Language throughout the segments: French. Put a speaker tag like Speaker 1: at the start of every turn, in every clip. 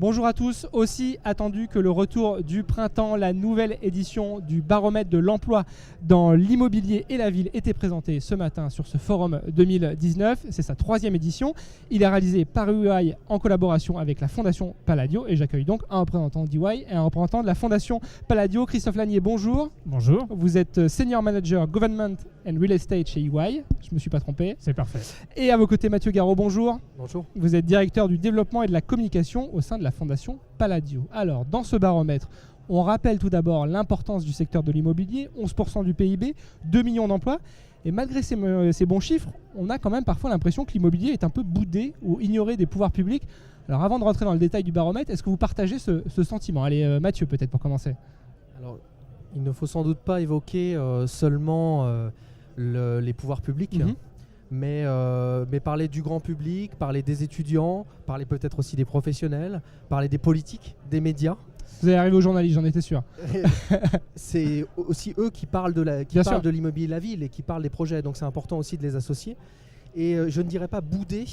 Speaker 1: Bonjour à tous, aussi attendu que le retour du printemps, la nouvelle édition du baromètre de l'emploi dans l'immobilier et la ville était présentée ce matin sur ce forum 2019. C'est sa 3e édition. Il est réalisé par EY en collaboration avec la Fondation Palladio et j'accueille donc un représentant d'EY et un représentant de la Fondation Palladio. Christophe Lanier, bonjour.
Speaker 2: Bonjour.
Speaker 1: Vous êtes Senior Manager Government and Real Estate chez EY, je ne me suis pas trompé.
Speaker 2: C'est parfait.
Speaker 1: Et à vos côtés, Mathieu Garot, bonjour.
Speaker 3: Bonjour.
Speaker 1: Vous êtes directeur du développement et de la communication au sein de la Fondation Palladio. Alors, dans ce baromètre, on rappelle tout d'abord l'importance du secteur de l'immobilier, 11% du PIB, 2 millions d'emplois. Et malgré ces bons chiffres, on a quand même parfois l'impression que l'immobilier est un peu boudé ou ignoré des pouvoirs publics. Alors, avant de rentrer dans le détail du baromètre, est-ce que vous partagez ce sentiment? Allez, Mathieu, peut-être pour commencer.
Speaker 3: Alors, il ne faut sans doute pas évoquer seulement les pouvoirs publics. Mais parler du grand public, parler des étudiants, parler peut-être aussi des professionnels, parler des politiques, des médias.
Speaker 1: Vous allez arriver aux journalistes, j'en étais sûr.
Speaker 3: C'est aussi eux qui parlent de l'immobilier de la ville et qui parlent des projets, donc c'est important aussi de les associer. Et je ne dirais pas boudé,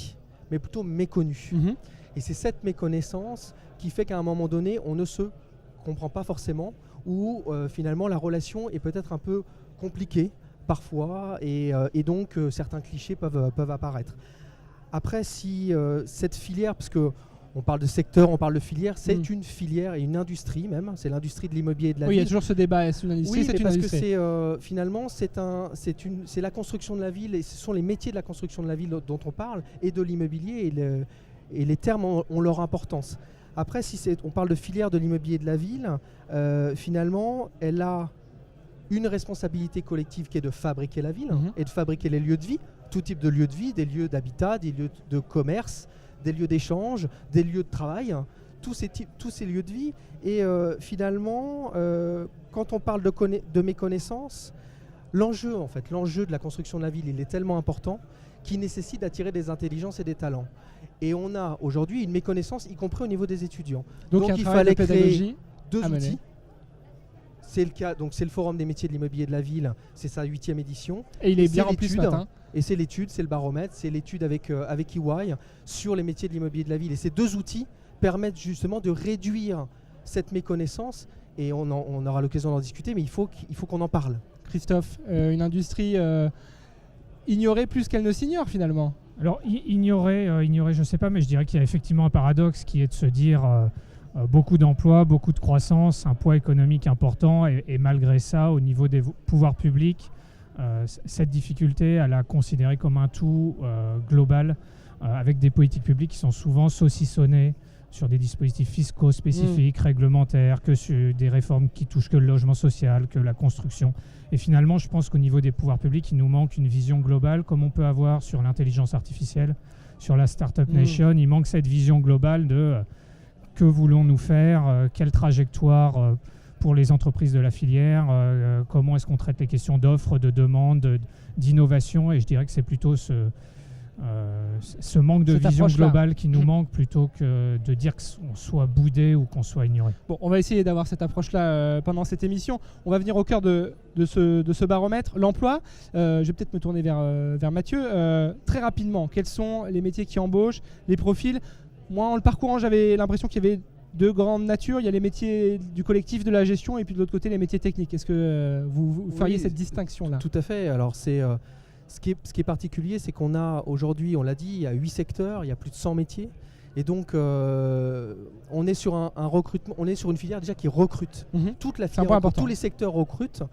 Speaker 3: mais plutôt méconnu. Et c'est cette méconnaissance qui fait qu'à un moment donné, on ne se comprend pas forcément, ou finalement la relation est peut-être un peu compliquée parfois, et donc certains clichés peuvent apparaître. Après, si cette filière, parce qu'on parle de secteur, on parle de filière, c'est une filière et une industrie même, c'est l'industrie de l'immobilier et de la ville.
Speaker 1: Oui, il y a toujours ce débat, est-ce une industrie,
Speaker 3: c'est une
Speaker 1: parce
Speaker 3: industrie.
Speaker 1: Que
Speaker 3: finalement, c'est la construction de la ville, et ce sont les métiers de la construction de la ville dont on parle, et de l'immobilier, et les termes ont leur importance. Après, si on parle de filière de l'immobilier et de la ville, finalement, elle a une responsabilité collective qui est de fabriquer la ville et de fabriquer les lieux de vie, tout type de lieux de vie, des lieux d'habitat, des lieux de commerce, des lieux d'échange, des lieux de travail, tous ces lieux de vie. Et finalement, quand on parle de méconnaissance, l'enjeu de la construction de la ville, il est tellement important qu'il nécessite d'attirer des intelligences et des talents. Et on a aujourd'hui une méconnaissance, y compris au niveau des étudiants.
Speaker 1: Donc il fallait créer
Speaker 3: 2 outils. C'est le cas, donc c'est le Forum des métiers de l'immobilier de la ville, c'est sa 8e édition.
Speaker 1: Et il est bien rempli ce matin.
Speaker 3: Et c'est l'étude, c'est le baromètre, c'est l'étude avec EY sur les métiers de l'immobilier de la ville. Et ces 2 outils permettent justement de réduire cette méconnaissance, et on aura l'occasion d'en discuter, mais il faut qu'on en parle.
Speaker 1: Christophe, une industrie ignorée plus qu'elle ne s'ignore finalement.
Speaker 2: Alors ignorer, je ne sais pas, mais je dirais qu'il y a effectivement un paradoxe qui est de se dire beaucoup d'emplois, beaucoup de croissance, un poids économique important, et malgré ça, au niveau des pouvoirs publics, cette difficulté à la considérer comme un tout global, avec des politiques publiques qui sont souvent saucissonnées sur des dispositifs fiscaux spécifiques, réglementaires, que sur des réformes qui touchent que le logement social, que la construction. Et finalement, je pense qu'au niveau des pouvoirs publics, il nous manque une vision globale, comme on peut avoir sur l'intelligence artificielle, sur la Startup Nation. Il manque cette vision globale de que voulons-nous faire, quelle trajectoire pour les entreprises de la filière, comment est-ce qu'on traite les questions d'offres, de demande, d'innovation. Et je dirais que c'est plutôt ce manque de vision globale qui nous manque, plutôt que de dire qu'on soit boudé ou qu'on soit ignoré.
Speaker 1: Bon, on va essayer d'avoir cette approche-là pendant cette émission. On va venir au cœur de ce baromètre, l'emploi. Je vais peut-être me tourner vers Mathieu. Très rapidement, quels sont les métiers qui embauchent, les profils? Moi, en le parcourant, j'avais l'impression qu'il y avait 2 grandes natures. Il y a les métiers du collectif, de la gestion, et puis de l'autre côté, les métiers techniques. Est-ce que vous feriez cette distinction-là?
Speaker 3: Tout à fait. Alors, ce qui est particulier, c'est qu'on a aujourd'hui, on l'a dit, il y a 8 secteurs, il y a plus de 100 métiers. Et donc, on est sur un recrutement, on est sur une filière déjà qui recrute. Toute la filière, tous les secteurs recrutent,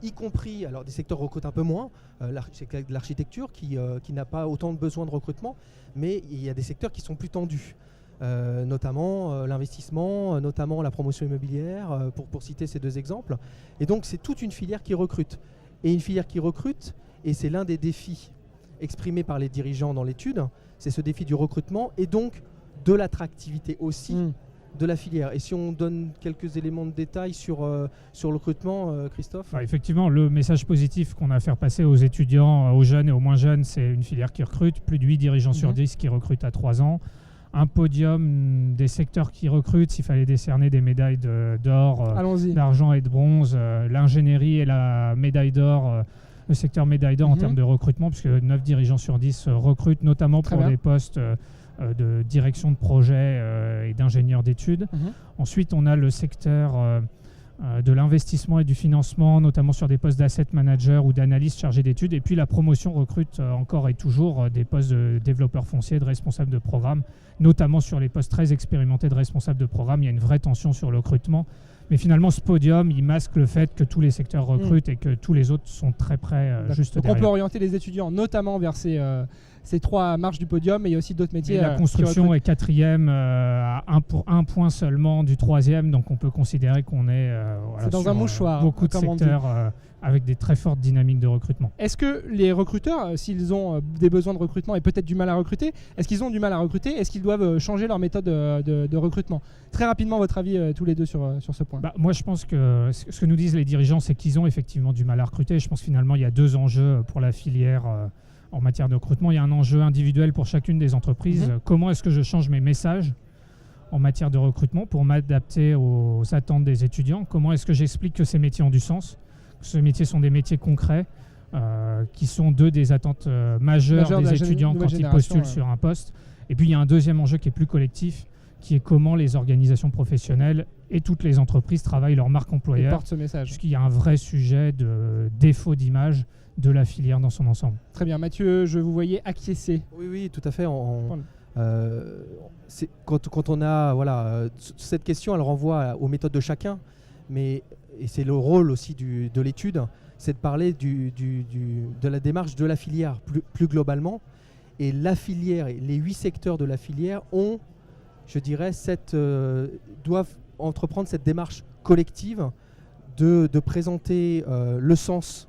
Speaker 3: y compris, alors des secteurs recrutent un peu moins, l'architecture qui n'a pas autant de besoin de recrutement, mais il y a des secteurs qui sont plus tendus. Notamment l'investissement, notamment la promotion immobilière, pour citer ces 2 exemples. Et donc c'est toute une filière qui recrute. Et une filière qui recrute, et c'est l'un des défis exprimés par les dirigeants dans l'étude, c'est ce défi du recrutement et donc de l'attractivité aussi de la filière. Et si on donne quelques éléments de détail sur le recrutement, Christophe?
Speaker 2: Effectivement, le message positif qu'on a à faire passer aux étudiants, aux jeunes et aux moins jeunes, c'est une filière qui recrute, plus de 8 dirigeants sur 10 qui recrutent à 3 ans. Un podium des secteurs qui recrutent, s'il fallait décerner des médailles d'or, d'argent et de bronze, l'ingénierie et la médaille d'or, le secteur médaille d'or en termes de recrutement, puisque 9 dirigeants sur 10 recrutent, notamment pour des postes de direction de projet et d'ingénieurs d'études. Ensuite, on a le secteur de l'investissement et du financement, notamment sur des postes d'asset manager ou d'analystes chargés d'études. Et puis la promotion recrute encore et toujours des postes de développeurs fonciers, de responsables de programme, notamment sur les postes très expérimentés de responsables de programme. Il y a une vraie tension sur le recrutement. Mais finalement, ce podium, il masque le fait que tous les secteurs recrutent et que tous les autres sont très près juste
Speaker 1: Donc
Speaker 2: derrière.
Speaker 1: on peut orienter les étudiants notamment vers ces 3 marches du podium, mais il y a aussi d'autres métiers.
Speaker 2: Et la construction est 4e à 1 point seulement du 3e, donc on peut considérer qu'on est
Speaker 1: c'est dans
Speaker 2: sur,
Speaker 1: un mouchoir,
Speaker 2: beaucoup de
Speaker 1: comme on dit.
Speaker 2: secteurs avec des très fortes dynamiques de recrutement.
Speaker 1: Est-ce que les recruteurs, s'ils ont des besoins de recrutement et peut-être du mal à recruter, est-ce qu'ils ont du mal à recruter? Est-ce qu'ils doivent changer leur méthode de recrutement? Très rapidement, votre avis tous les deux sur ce point.
Speaker 2: Moi, je pense que ce que nous disent les dirigeants, c'est qu'ils ont effectivement du mal à recruter. Je pense finalement il y a 2 enjeux pour la filière en matière de recrutement. Il y a un enjeu individuel pour chacune des entreprises. Comment est-ce que je change mes messages en matière de recrutement pour m'adapter aux attentes des étudiants? Comment est-ce que j'explique que ces métiers ont du sens, que ces métiers sont des métiers concrets, qui sont des attentes majeures des étudiants quand ils postulent sur un poste? Et puis il y a un deuxième enjeu qui est plus collectif, qui est comment les organisations professionnelles et toutes les entreprises travaillent leur marque employeur.
Speaker 1: Portent ce message.
Speaker 2: Puisqu'il y a un vrai sujet de défaut d'image de la filière dans son ensemble.
Speaker 1: Très bien. Mathieu, je vous voyais acquiescer.
Speaker 3: Oui, tout à fait. Quand on a cette question, elle renvoie aux méthodes de chacun, et c'est le rôle aussi de l'étude, c'est de parler de la démarche de la filière plus globalement. Et la filière, les 8 secteurs de la filière ont, je dirais, doivent entreprendre cette démarche collective de présenter le sens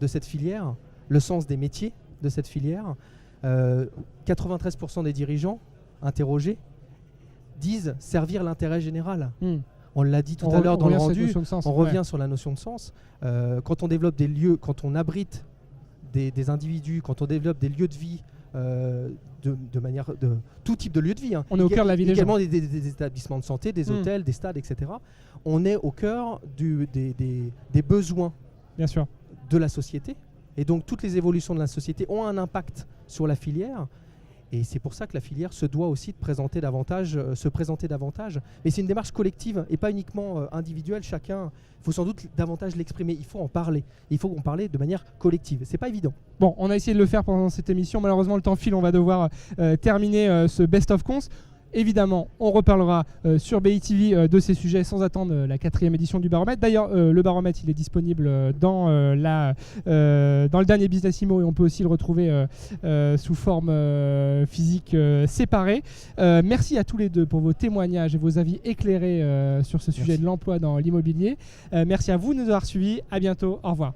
Speaker 3: de cette filière, le sens des métiers de cette filière. 93% des dirigeants interrogés disent servir l'intérêt général. On l'a dit tout à l'heure dans le rendu, on revient sur la notion de sens. Quand on développe des lieux, quand on abrite des individus, quand on développe des lieux de vie, de manière de tout type de lieux de vie.
Speaker 1: On est au cœur de la vie des gens.
Speaker 3: Également des établissements de santé, des hôtels, des stades, etc. On est au cœur des besoins
Speaker 1: Bien sûr.
Speaker 3: de la société. Et donc toutes les évolutions de la société ont un impact sur la filière. Et c'est pour ça que la filière se doit aussi de se présenter davantage. Mais c'est une démarche collective et pas uniquement individuelle. Chacun, il faut sans doute davantage l'exprimer. Il faut en parler. Il faut en parler de manière collective. C'est pas évident.
Speaker 1: Bon, on a essayé de le faire pendant cette émission. Malheureusement, le temps file. On va devoir terminer ce Best of Cons. Évidemment, on reparlera sur BITV de ces sujets sans attendre la 4e édition du baromètre. D'ailleurs, le baromètre, il est disponible dans le dernier Business Immo et on peut aussi le retrouver sous forme physique séparée. Merci à tous les deux pour vos témoignages et vos avis éclairés sur ce sujet de l'emploi dans l'immobilier. Merci à vous de nous avoir suivis. À bientôt. Au revoir.